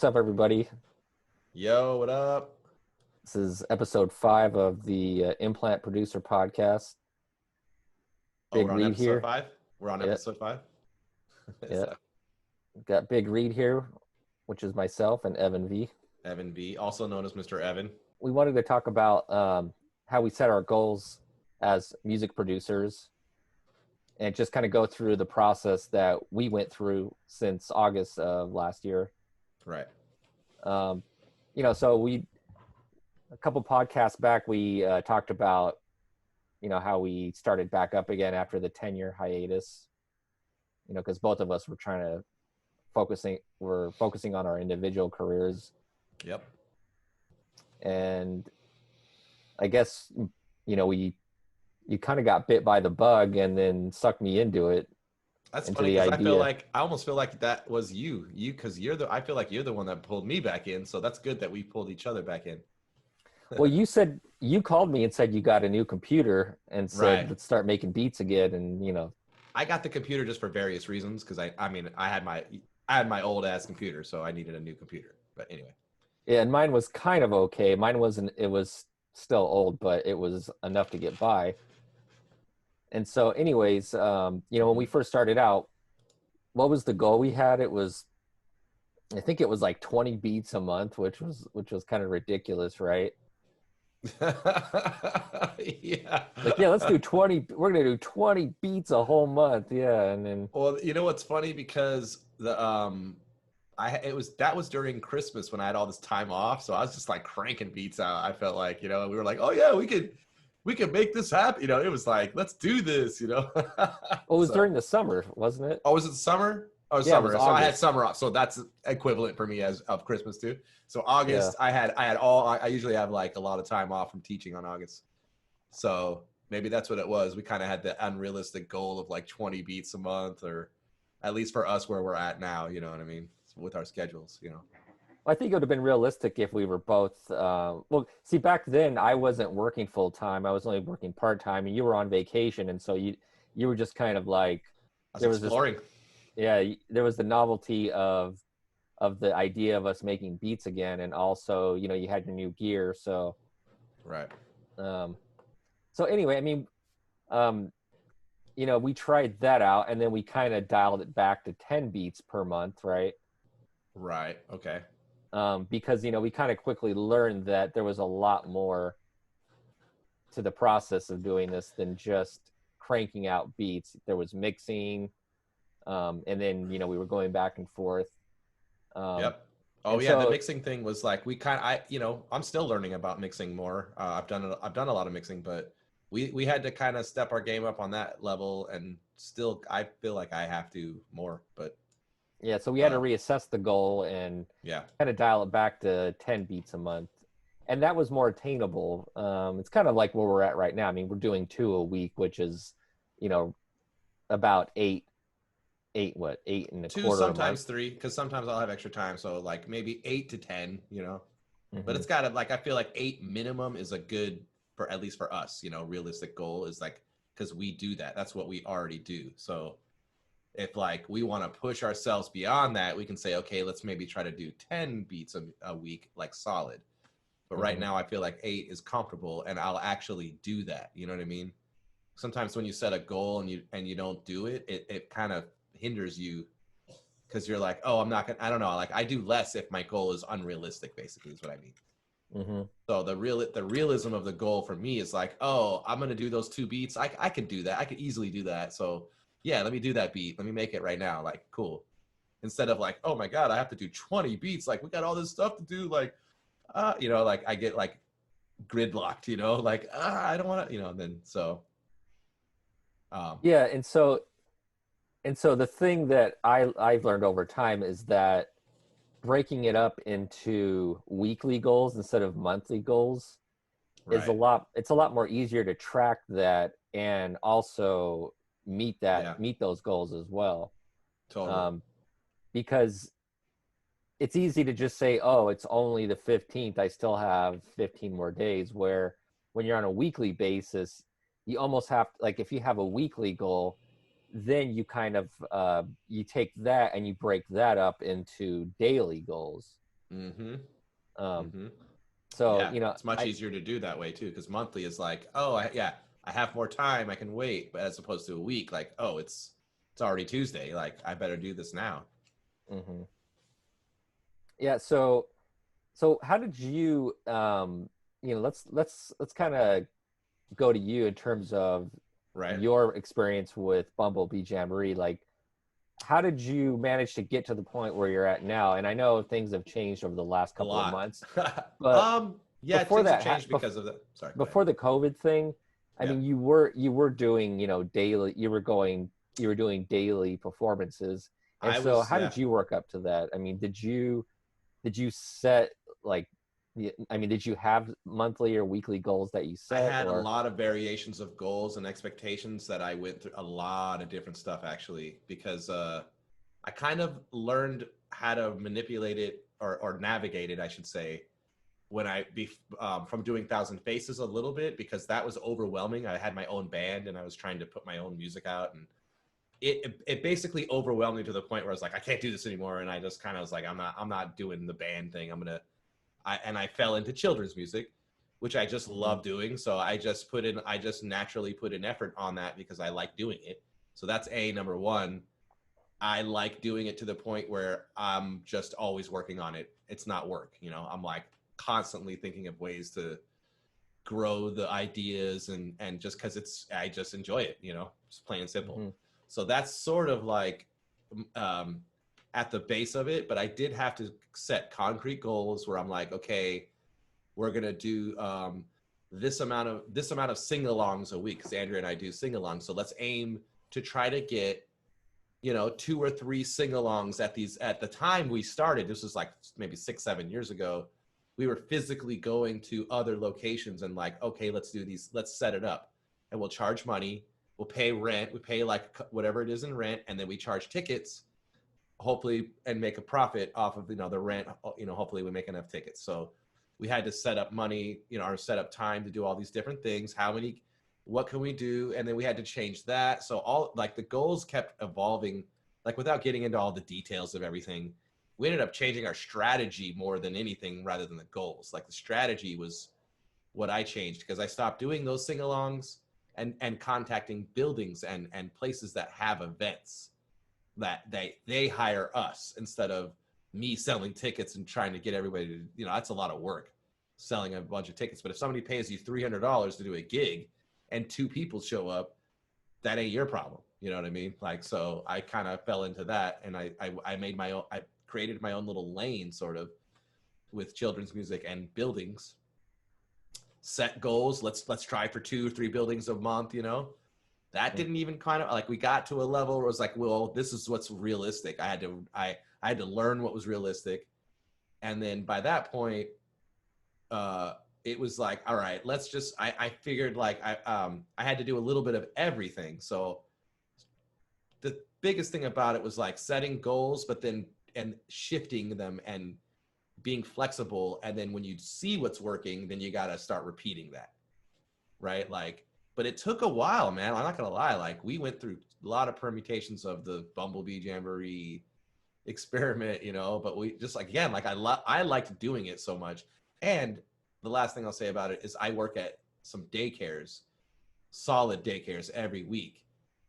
What's up, everybody? Yo, what up? This is episode 5 of the Implant Producer Podcast. Oh, Big we're on Reed episode here. five? We're on Yeah, episode five? yeah. So, Got Big Reed here, which is myself and Evan V. Evan B, also known as Mr. Evan. We wanted to talk about how we set our goals as music producers and just kind of go through the process that we went through since August of last year. Right. Um, so a couple podcasts back, we talked about how we started back up again after the 10-year hiatus, because both of us were focusing on our individual careers. Yep. And I guess you kind of got bit by the bug and then sucked me into it, That's into funny the because idea. I almost feel like that was you. Because I feel like you're the one that pulled me back in. So that's good that we pulled each other back in. Well, you called me and said you got a new computer and said Right. let's start making beats again, and I got the computer just for various reasons because I had my old ass computer, so I needed a new computer. But anyway. yeah, and mine was kind of okay. Mine wasn't, it was still old, but it was enough to get by. And so anyways, when we first started out, what was the goal we had? I think it was like 20 beats a month, which was kind of ridiculous, right? Yeah. Like, yeah, let's do 20, we're gonna do 20 beats a whole month. Yeah. And then Well, you know what's funny because that was during Christmas when I had all this time off, so I was just like cranking beats out. I felt like, we were like, oh yeah, we could make this happen. It was like, let's do this. it was So, during the summer, wasn't it? oh, was it summer? Oh, Yeah, it was summer. So I had August. summer off. So that's equivalent for me as of Christmas too. So Yeah. August, I usually have like a lot of time off from teaching on August. So maybe that's what it was. We kind of had the unrealistic goal of like 20 beats a month, or at least for us where we're at now, you know what I mean? With our schedules. I think it would have been realistic if we were both. Well, see, back then I wasn't working full time. I was only working part time, and you were on vacation, and so you were just kind of like I was there was this. exploring. Yeah, there was the novelty of the idea of us making beats again, and also you had your new gear. Right. Um, so anyway, I mean, um, we tried that out, and then we kind of dialed it back to 10 beats per month, right? Right. Okay. Because we kind of quickly learned that there was a lot more to the process of doing this than just cranking out beats. There was mixing, and then we were going back and forth. Um, Yep. Oh and yeah, the so mixing thing was like I'm still learning about mixing more. I've done a lot of mixing, but we had to kind of step our game up on that level, and still I feel like I have to more. But yeah, so we had to uh, reassess the goal and yeah, kind of dial it back to 10 beats a month. And that was more attainable. It's kind of like where we're at right now. I mean, we're doing 2 a week, which is, about eight and a two quarter a month. sometimes three, because sometimes I'll have extra time, so like maybe 8 to 10. But Hmm. it's got to like I feel like 8 minimum is a good for at least for us. Realistic goal is like because we do that. That's what we already do. So if like we want to push ourselves beyond that, we can say, okay, let's maybe try to do 10 beats a week, like solid. But right Hmm. now, I feel like 8 is comfortable, and I'll actually do that. You know what I mean? Sometimes when you set a goal and you don't do it, it kind of hinders you because you're like, oh, I'm not gonna. I don't know. Like I do less if my goal is unrealistic. Basically, is what I mean. Hmm. So the realism of the goal for me is like, oh, I'm gonna do those 2 beats. I could do that. I could easily do that. So yeah, let me do that beat. Let me make it right now. Like cool. Instead of like, oh my god, I have to do 20 beats. Like we got all this stuff to do. Like, like I get like gridlocked. Like I don't want to. And then so um, Yeah. And so the thing that I've learned over time is that breaking it up into weekly goals instead of monthly goals is right, it's a lot more easier to track that and also yeah, meet those goals as well. totally, um, because it's easy to just say, oh, it's only the 15th, I still have 15 more days, where when you're on a weekly basis, you almost have to, like, if you have a weekly goal, then you kind of you take that and you break that up into daily goals. Mm-hmm. Um, Mm-hmm. so, Yeah, it's much easier to do that way too, because monthly is like, oh, yeah, I have more time, I can wait. But as opposed to a week, like, oh, it's already Tuesday, like I better do this now. mhm. Yeah. So how did you, let's kind of go to you in terms of Right? your experience with Bumblebee Jamboree. Like, how did you manage to get to the point where you're at now? And I know things have changed over the last A couple of lot. months, but Yeah, before things have that, changed because of the. Sorry, go ahead. before the COVID thing, I Yeah, mean, you were doing, daily, you were doing daily performances. And I so was. how Yeah, did you work up to that? I mean, did you set like, I mean, did you have monthly or weekly goals that you I set had a or? lot of variations of goals and expectations that I went through a lot of different stuff actually because I kind of learned how to manipulate it or navigate it, I should say, when from doing Thousand Faces a little bit because that was overwhelming. I had my own band and I was trying to put my own music out, and it basically overwhelmed me to the point where I was like, I can't do this anymore, and I just kind of was like, I'm not doing the band thing. I fell into children's music, which I just Mhm. love doing. So I just naturally put an effort on that because I like doing it. So that's number one. I like doing it to the point where I'm just always working on it. It's not work, I'm like constantly thinking of ways to grow the ideas and just because I just enjoy it, just plain and simple. Mhm. So that's sort of like um, at the base of it, but I did have to set concrete goals where I'm like, okay, we're gonna do this amount of sing-alongs a week because Andrea and I do sing-alongs. So let's aim to try to get 2 or 3 sing-alongs at the time we started. This was like maybe 6-7 years ago. We were physically going to other locations and like, okay, let's do these, let's set it up, and we'll charge money, we'll pay rent, we pay like whatever it is in rent, and then we charge tickets, hopefully, and make a profit off of the rent. Hopefully we make enough tickets. So we had to set up money, or set up time to do all these different things. What can we do? And then we had to change that. So all like the goals kept evolving, like without getting into all the details of everything. We ended up changing our strategy more than anything rather than the goals. Like the strategy was what I changed because I stopped doing those sing-alongs and contacting buildings and places that have events that they hire us instead of me selling tickets and trying to get everybody to, that's a lot of work selling a bunch of tickets. But if somebody pays you $300 to do a gig and 2 people show up, that ain't your problem. You know what I mean? Like, so I kind of fell into that, and I made my own. I created my own little lane, sort of, with children's music and buildings. Set goals. Let's try for 2 or 3 buildings a month. That Mhm. didn't even kind of like, we got to a level where it was like, well, this is what's realistic. I had to learn what was realistic, and then by that point, uh, it was like, all right, let's just. I figured like I had to do a little bit of everything. So the biggest thing about it was like setting goals, but then and shifting them and being flexible. And then when you see what's working, then you got to start repeating that, right? Like, but it took a while, man. I'm not gonna lie. Like, we went through a lot of permutations of the Bumblebee Jamboree experiment, but we just, like, again, like I liked doing it so much. And the last thing I'll say about it is I work at some daycares, solid daycares every week,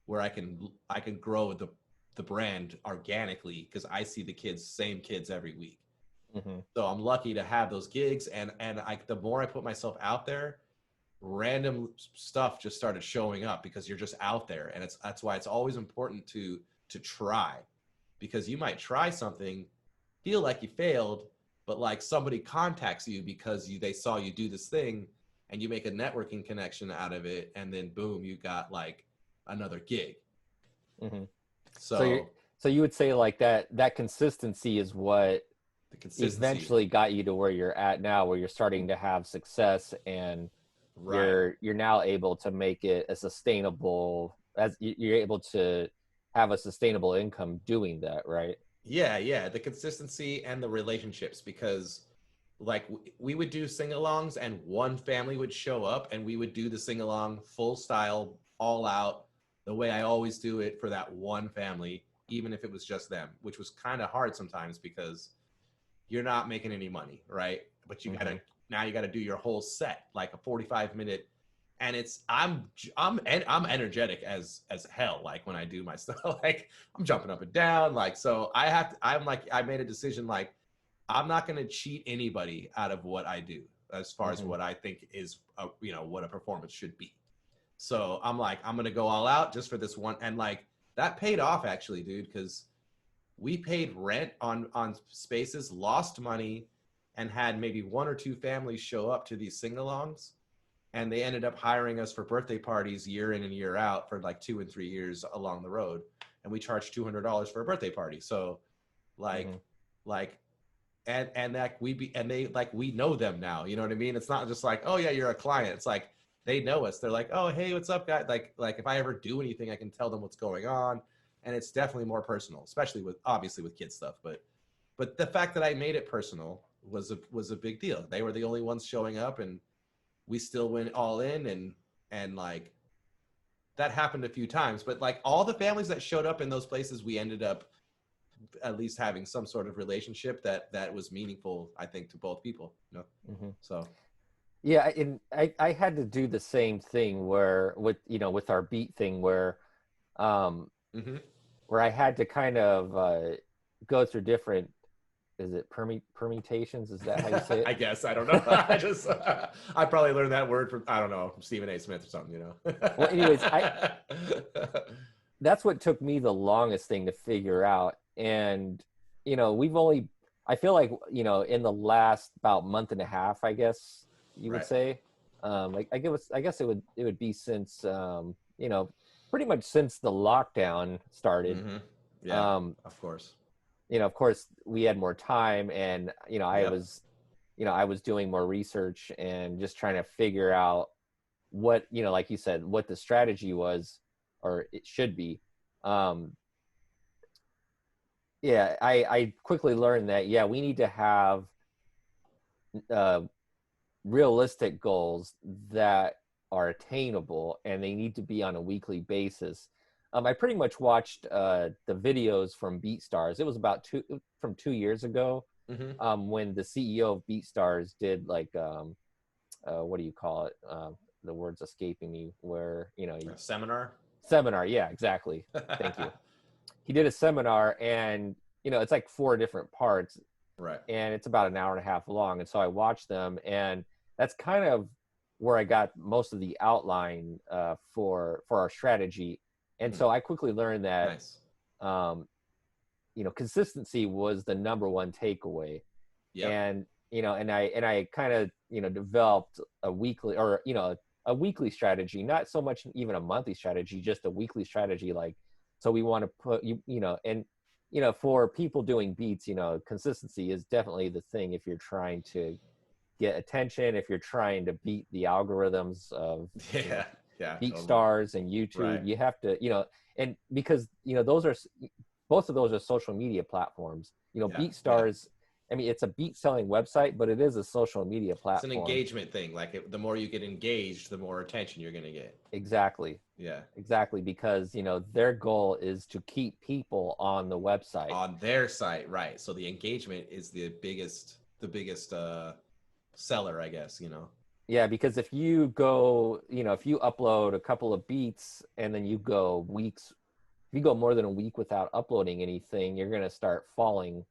where I can grow the brand organically because I see same kids every week. Mhm. So I'm lucky to have those gigs, and the more I put myself out there, random stuff just started showing up because you're just out there, and that's why it's always important to try, because you might try something, feel like you failed, but like somebody contacts you because they saw you do this thing, and you make a networking connection out of it, and then boom, you got like another gig. Mhm. So you So so you would say like that consistency is what the consistency, eventually got you to where you're at now, where you're starting to have success and right? you're now able to make it a sustainable, as you're able to have a sustainable income doing that, right? Yeah, the consistency and the relationships, because like we would do sing-alongs and one family would show up and we would do the sing-along full style, all out, the way I always do it for that one family, even if it was just them, which was kind of hard sometimes because you're not making any money, right? But you Hmm. gotta now you gotta do your whole set, like a 45-minute. And I'm energetic as hell. Like when I do my stuff, like I'm jumping up and down. Like so, I'm like I made a decision. Like I'm not gonna cheat anybody out of what I do as far as Hmm. what I think is what a performance should be. So I'm like I'm gonna go all out just for this one, and like that paid off actually, dude, because we paid rent on spaces, lost money, and had maybe one or two families show up to these sing-alongs, and they ended up hiring us for birthday parties year in and year out for like 2 and 3 years along the road, and we charged $200 for a birthday party. So Hmm. like like and that they like we know them now, you know what I mean? It's not just like, oh yeah, you're a client. It's like they know us. They're like, oh hey, what's up guys? Like if I ever do anything, I can tell them what's going on. And it's definitely more personal, especially with obviously with kid stuff. But the fact that I made it personal was a big deal. They were the only ones showing up, and we still went all in. And like that happened a few times. But like all the families that showed up in those places, we ended up at least having some sort of relationship that was meaningful, I think, to both people, you know. Hmm. So Yeah, and I had to do the same thing where with with our beat thing um mhm. where I had to kind of go through different, is it permutations? Is that how you say I it? guess I don't know. I just I probably learned that word from I don't know from Stephen A. Smith or something, you know. Well, anyways, I that's what took me the longest thing to figure out. And we've only, I feel like, in the last about month and a half, I guess you would Right. say, like I guess it would be since pretty much since the lockdown started. Hmm. Yeah, um of course. of course we had more time, and Yep. I was doing more research and just trying to figure out what, like you said, what the strategy was, or it should be. um yeah, I quickly learned that, yeah, we need to have uh realistic goals that are attainable, and they need to be on a weekly basis. I pretty much watched the videos from BeatStars. It was about 2 years ago, Hmm. when the CEO of BeatStars did, like, what do you call it? The word's escaping me. Where A seminar. seminar. Yeah, exactly. Thank you. He did a seminar, and it's like four different parts, Right. and it's about an hour and a half long. And so I watched them, and that's kind of where I got most of the outline for our strategy. And Hmm. so I quickly learned that Nice. um, consistency was the number one takeaway. Yep. And and I kind of developed a weekly, or a weekly strategy, not so much even a monthly strategy, just a weekly strategy. Like, so we want to put and for people doing beats, consistency is definitely the thing. If you're trying to get attention, if you're trying to beat the algorithms of Yeah. Yeah. beat Totally. stars and YouTube, Right. you have to, and because those are, both of those are social media platforms. Yeah. Beat Yeah. stars, I mean, it's a beat selling website, but it is a social media It's an platform. engagement thing. Like the more you get engaged, the more attention you're gonna get. Exactly. Yeah. Exactly, because their goal is to keep people on the website. On their site, right? So the engagement is the biggest seller, I guess. You know. Yeah, because if you go, if you upload a couple of beats and then you go weeks, if you go more than a week without uploading anything, you're going to start falling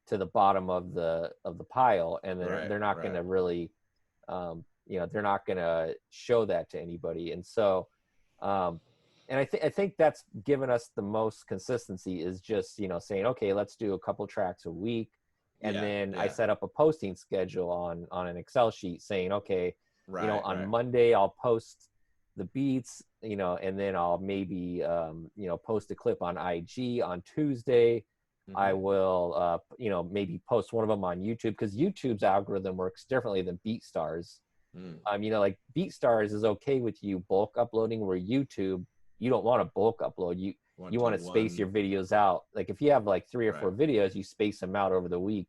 to the bottom of the pile, and Right. they're not going Right. to really, they're not going to show that to anybody. And so, um, and I think that's given us the most consistency, is just saying, okay, let's do a couple tracks a week. And Yeah. then I Yeah. set up a posting schedule on an Excel sheet, saying, okay, Right. on Right. Monday I'll post the beats, and then I'll maybe post a clip on IG. On Tuesday I Mm-hmm. will maybe post one of them on YouTube, because YouTube's algorithm works differently than BeatStars. Mm. Like, BeatStars is okay with you bulk uploading, where YouTube, you don't want to bulk upload. Want You to want to space one. your videos out. Like, if you have like three or Right. four videos, you space them out over the week.